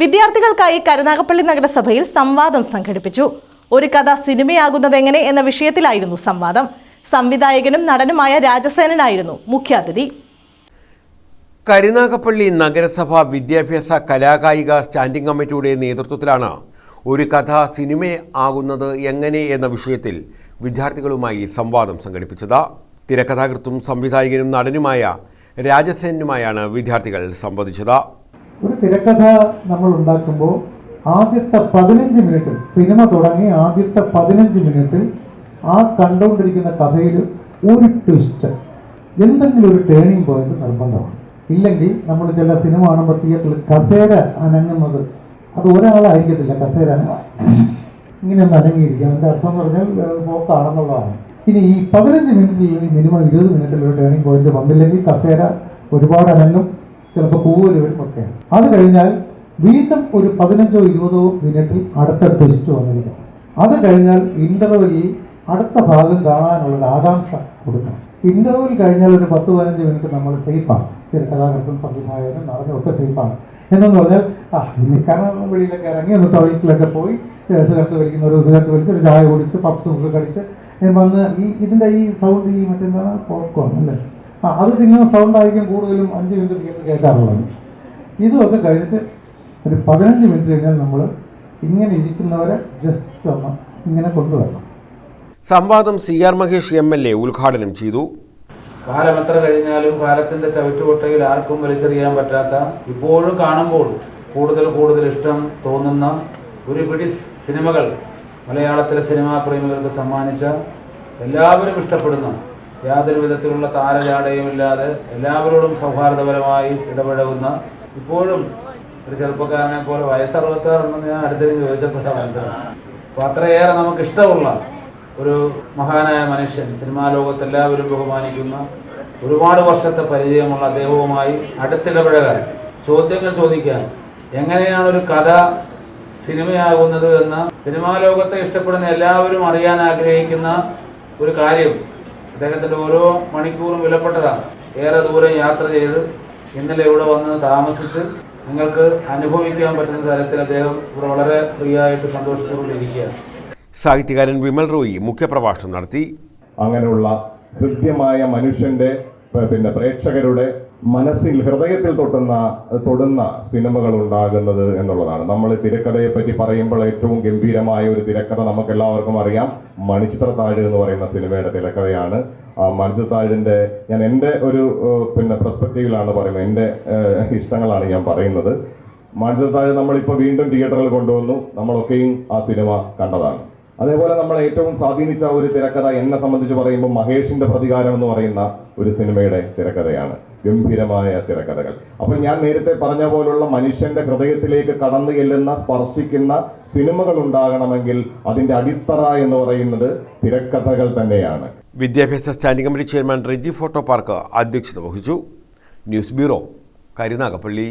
വിദ്യാർത്ഥികൾക്കായി കരുനാഗപ്പള്ളി നഗരസഭയിൽ സംവാദം സംഘടിപ്പിച്ചു. ഒരു കഥ സിനിമയാകുന്നതെങ്ങനെ എന്ന വിഷയത്തിലായിരുന്നു സംവാദം. സംവിധായകനും നടനുമായ രാജസേനനായിരുന്നു മുഖ്യാതിഥി. കരുനാഗപ്പള്ളി നഗരസഭ വിദ്യാഭ്യാസ കലാകായിക സ്റ്റാൻഡിംഗ് കമ്മിറ്റിയുടെ നേതൃത്വത്തിലാണ് ഒരു കഥ സിനിമ ആകുന്നത് എങ്ങനെ എന്ന വിഷയത്തിൽ വിദ്യാർത്ഥികളുമായി സംവാദം സംഘടിപ്പിച്ചത്. തിരക്കഥാകൃത്തും സംവിധായകനും നടനുമായ രാജസേനുമായാണ് വിദ്യാർത്ഥികൾ സംവദിച്ചത്. ഒരു തിരക്കഥ നമ്മൾ ഉണ്ടാക്കുമ്പോൾ ആദ്യത്തെ 15 മിനിറ്റ് സിനിമ തുടങ്ങി ആദ്യത്തെ 15 മിനിറ്റ് ആ കണ്ടുകൊണ്ടിരിക്കുന്ന കഥയിൽ ഒരു ട്വിസ്റ്റ്, എന്തെങ്കിലും ഒരു ടേണിംഗ് പോയിന്റ് നിർബന്ധമാണ്. ഇല്ലെങ്കിൽ നമ്മൾ ചില സിനിമ കാണുമ്പോൾ തിയേറ്ററിൽ കസേര അനങ്ങുന്നത് അത് ഒരാളായിരിക്കത്തില്ല. കസേര ഇങ്ങനെ ഒന്ന് അനങ്ങിയിരിക്കും. അതിൻ്റെ അർത്ഥം എന്ന് പറഞ്ഞാൽ പോക്കാണെന്നുള്ളതാണ്. ഇനി ഈ 15 മിനിറ്റിൽ മിനിമം 20 മിനിറ്റിൽ ഒരു ടേണിംഗ് പോയിന്റ് വന്നില്ലെങ്കിൽ കസേര ഒരുപാട് അനങ്ങും, ചിലപ്പോൾ കൂവല് വരും ഒക്കെ. അത് കഴിഞ്ഞാൽ വീണ്ടും ഒരു 15-20 മിനിറ്റിൽ അടുത്ത ട്വിസ്റ്റ് വന്നിരിക്കും. അത് കഴിഞ്ഞാൽ ഇന്റർവെല്ലിൽ അടുത്ത ഭാഗം കാണാനുള്ള ആകാംക്ഷ കൊടുക്കണം. ഇന്റർവെൽ കഴിഞ്ഞാൽ ഒരു 10-15 മിനിറ്റ് നമ്മൾ സേഫാണ്. തിരക്കഥാകൃത്തും സംവിധായകനും നടനും ഒക്കെ സേഫാണ്. എന്നു പറഞ്ഞാൽ കാരണം വെളിയിലൊക്കെ ഇറങ്ങി ഒന്ന് ടോയ്ലറ്റിലൊക്കെ പോയി സിഗരറ്റ് വലിക്കുന്ന ഒരു സിഗരറ്റ് വലിച്ച് ഒരു ചായ കുടിച്ച് പപ്സ് ഒക്കെ കടിച്ച് വന്ന് ഇതിൻ്റെ ഈ സൗണ്ട് ഈ മറ്റെന്താണ് പോപ്കോൺ അല്ലേ, അത് തിന്നുന്ന സൗണ്ട് ആയിരിക്കും കൂടുതലും 5 മിനിറ്റ് തിയേറ്റർ കേൾക്കാറുള്ളത്. ഇതുമൊക്കെ കഴിഞ്ഞിട്ട് ഒരു 15 മിനിറ്റ് കഴിഞ്ഞാൽ നമ്മൾ ഇങ്ങനെ ഇരിക്കുന്നവരെ ജസ്റ്റ് ഒന്ന് ഇങ്ങനെ കൊണ്ടുവരണം. സംവാദം CR മഹേഷ് MLA ഉദ്ഘാടനം ചെയ്തു. കാലം എത്ര കഴിഞ്ഞാലും കാലത്തിന്റെ ചവിറ്റുകൊട്ടയിൽ ആർക്കും വലിച്ചെറിയാൻ പറ്റാത്ത, ഇപ്പോഴും കാണുമ്പോൾ കൂടുതൽ ഇഷ്ടം തോന്നുന്ന ഒരു പിടി സിനിമകൾ മലയാളത്തിലെ സിനിമാ പ്രേമികൾക്ക് സമ്മാനിച്ച, എല്ലാവരും ഇഷ്ടപ്പെടുന്ന, യാതൊരു വിധത്തിലുള്ള താരജാടയുമില്ലാതെ എല്ലാവരോടും സൗഹാർദ്ദപരമായി ഇടപഴകുന്ന, ഇപ്പോഴും ഒരു ചെറുപ്പക്കാരനെ പോലെ വയസ്സ് 66 ഞാൻ അടുത്തേക്ക് ചോദിച്ചപ്പെട്ട മനസ്സിലാണ്. അപ്പോൾ അത്രയേറെ നമുക്ക് ഇഷ്ടമുള്ള ഒരു മഹാനായ മനുഷ്യൻ, സിനിമാ ലോകത്ത് എല്ലാവരും ബഹുമാനിക്കുന്ന, ഒരുപാട് വർഷത്തെ പരിചയമുള്ള അദ്ദേഹവുമായി അടുത്തിടപഴകാൻ, ചോദ്യങ്ങൾ ചോദിക്കാൻ, എങ്ങനെയാണ് ഒരു കഥ സിനിമയാകുന്നത് എന്ന സിനിമാ ലോകത്തെ ഇഷ്ടപ്പെടുന്ന എല്ലാവരും അറിയാൻ ആഗ്രഹിക്കുന്ന ഒരു കാര്യം. അദ്ദേഹത്തിൻ്റെ ഓരോ മണിക്കൂറും വിലപ്പെട്ടതാണ്. ഏറെ ദൂരം യാത്ര ചെയ്ത് ഇന്നലെ ഇവിടെ വന്ന് താമസിച്ച് നിങ്ങൾക്ക് അനുഭവിക്കാൻ പറ്റുന്ന തരത്തിൽ അദ്ദേഹം ഇവിടെ വളരെ ഫ്രീയായിട്ട് സന്തോഷത്തോടുകൂടിയിരിക്കുകയാണ്. സാഹിത്യകാരൻ വിമൽ റോയി മുഖ്യപ്രഭാഷണം നടത്തി. അങ്ങനെയുള്ള ഹൃദ്യമായ മനുഷ്യന്റെ പ്രേക്ഷകരുടെ മനസ്സിൽ ഹൃദയത്തിൽ തൊടുന്ന സിനിമകൾ ഉണ്ടാകുന്നത് എന്നുള്ളതാണ്. നമ്മൾ തിരക്കഥയെ പറ്റി പറയുമ്പോൾ ഏറ്റവും ഗംഭീരമായ ഒരു തിരക്കഥ നമുക്ക് എല്ലാവർക്കും അറിയാം. മണിച്ചിത്രത്താഴ് എന്ന് പറയുന്ന സിനിമയുടെ തിരക്കഥയാണ്. മണിച്ചിത്രത്താഴിന്റെ ഞാൻ എൻ്റെ ഒരു പെർസ്പെക്റ്റീവിലാണ് പറയുന്നത്, എൻ്റെ ഇഷ്ടങ്ങളാണ് ഞാൻ പറയുന്നത്. മണിച്ചിത്രത്താഴ് നമ്മളിപ്പോൾ വീണ്ടും തിയേറ്ററിൽ കൊണ്ടുവന്നു, നമ്മളൊക്കെയും ആ സിനിമ കണ്ടതാണ്. അതേപോലെ നമ്മൾ ഏറ്റവും സ്വാധീനിച്ച ഒരു തിരക്കഥ എന്നെ സംബന്ധിച്ച് പറയുമ്പോൾ മഹേഷിന്റെ പ്രതികാരം എന്ന് പറയുന്ന ഒരു സിനിമയുടെ തിരക്കഥയാണ്. ഗംഭീരമായ തിരക്കഥകൾ. അപ്പോൾ ഞാൻ നേരത്തെ പറഞ്ഞ പോലുള്ള മനുഷ്യന്റെ ഹൃദയത്തിലേക്ക് കടന്നു ചെല്ലുന്ന, സ്പർശിക്കുന്ന സിനിമകൾ ഉണ്ടാകണമെങ്കിൽ അതിന്റെ അടിത്തറ എന്ന് പറയുന്നത് തിരക്കഥകൾ തന്നെയാണ്. വിദ്യാഭ്യാസ standing committee chairman Reji photo park അധ്യക്ഷത വഹിച്ചു. News bureau, Karunagappally.